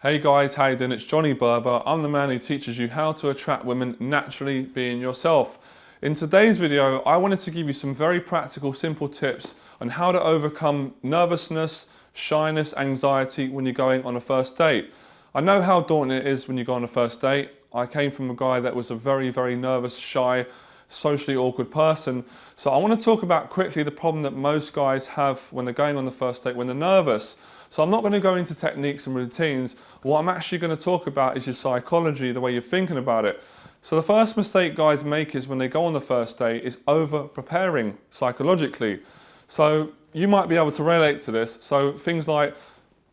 Hey guys, how you doing? It's Johnny Berba. I'm the man who teaches you how to attract women naturally being yourself. In today's video, I wanted to give you some very practical, simple tips on how to overcome nervousness, shyness, anxiety when you're going on a first date. I know how daunting it is when you go on a first date. I came from a guy that was a very, very nervous, shy, socially awkward person. So I want to talk about quickly the problem that most guys have when they're going on the first date, when they're nervous. So I'm not going to go into techniques and routines. What I'm actually going to talk about is your psychology, the way you're thinking about it. So the first mistake guys make is when they go on the first date is over preparing psychologically. So you might be able to relate to this. So things like,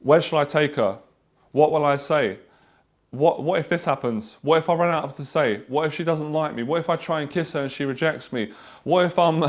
where shall I take her? What will I say? What if this happens? What if I run out of to say? What if she doesn't like me? What if I try and kiss her and she rejects me? What if I'm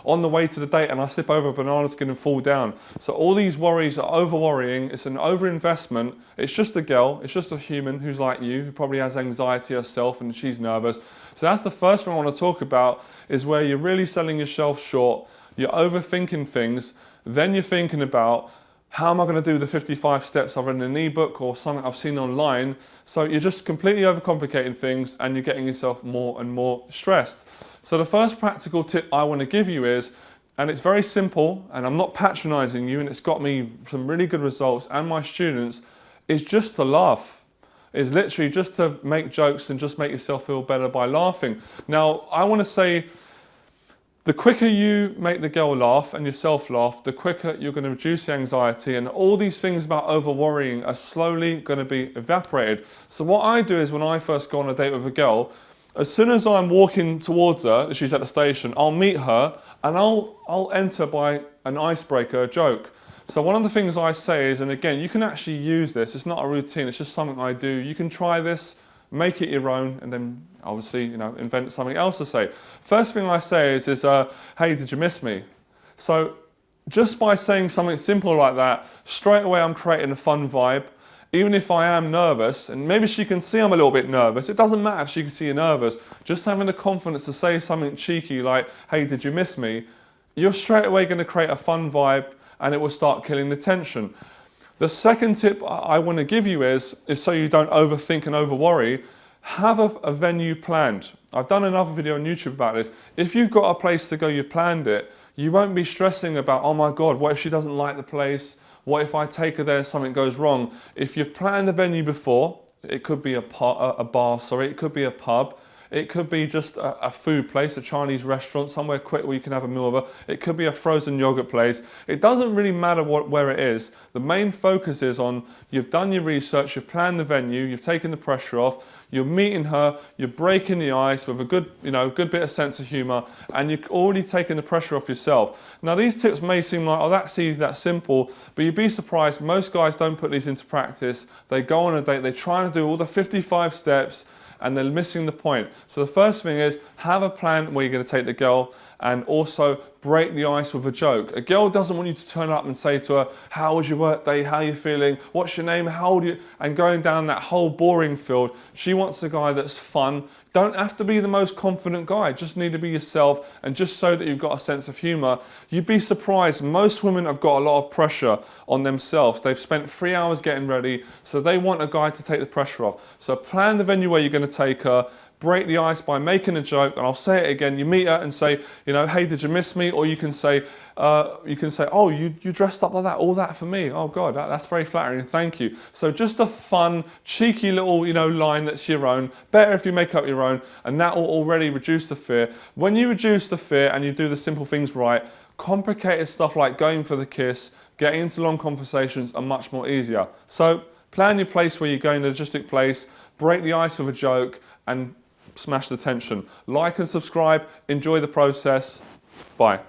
on the way to the date and I slip over a banana skin and fall down? So all these worries are over worrying. It's an over investment. It's just a girl. It's just a human who's like you, who probably has anxiety herself and she's nervous. So that's the first thing I want to talk about, is where you're really selling yourself short. You're overthinking things. Then you're thinking about, how am I going to do the 55 steps I've read in an ebook or something I've seen online? So you're just completely overcomplicating things and you're getting yourself more and more stressed. So the first practical tip I want to give you is, and it's very simple and I'm not patronizing you and it's got me some really good results and my students, is just to laugh. Is literally just to make jokes and just make yourself feel better by laughing. Now, I want to say, the quicker you make the girl laugh and yourself laugh, the quicker you're going to reduce the anxiety, and all these things about over worrying are slowly going to be evaporated. So what I do is, when I first go on a date with a girl, as soon as I'm walking towards her, she's at the station, I'll meet her and I'll enter by an icebreaker, a joke. So one of the things I say is, and again, you can actually use this, it's not a routine, it's just something I do. You can try this, make it your own, and then obviously, invent something else to say. First thing I say is hey, did you miss me? So just by saying something simple like that, straight away I'm creating a fun vibe. Even if I am nervous, and maybe she can see I'm a little bit nervous, it doesn't matter if she can see you're nervous, just having the confidence to say something cheeky like, hey, did you miss me? You're straight away going to create a fun vibe and it will start killing the tension. The second tip I want to give you is so you don't overthink and over worry, have a venue planned. I've done another video on YouTube about this. If you've got a place to go, you've planned it, you won't be stressing about, oh my God, what if she doesn't like the place? What if I take her there and something goes wrong? If you've planned a venue before, it could be a bar, it could be a pub, it could be just a food place, a Chinese restaurant, somewhere quick where you can have a meal over. It could be a frozen yogurt place. It doesn't really matter where it is. The main focus is on, you've done your research, you've planned the venue, you've taken the pressure off, you're meeting her, you're breaking the ice with a good bit of sense of humor, and you've already taken the pressure off yourself. Now these tips may seem like, oh, that's easy, that's simple, but you'd be surprised, most guys don't put these into practice. They go on a date, they try to do all the 55 steps, and they're missing the point. So the first thing is, have a plan where you're going to take the girl, and also break the ice with a joke. A girl doesn't want you to turn up and say to her, how was your work day, how are you feeling, what's your name, how old are you, and going down that whole boring field. She wants a guy that's fun. Don't have to be the most confident guy, just need to be yourself, and just so that you've got a sense of humor. You'd be surprised, most women have got a lot of pressure on themselves. They've spent 3 hours getting ready, so they want a guy to take the pressure off. So plan the venue where you're going to take her, break the ice by making a joke, and I'll say it again, you meet her and say, hey, did you miss me? Or you can say, oh, you dressed up like that, all that for me. Oh God, that's very flattering, thank you. So just a fun, cheeky little, line that's your own. Better if you make up your own, and that will already reduce the fear. When you reduce the fear and you do the simple things right, complicated stuff like going for the kiss, getting into long conversations are much more easier. So plan your place where you're going, the logistic place, break the ice with a joke, and smash the tension. Like and subscribe, enjoy the process. Bye.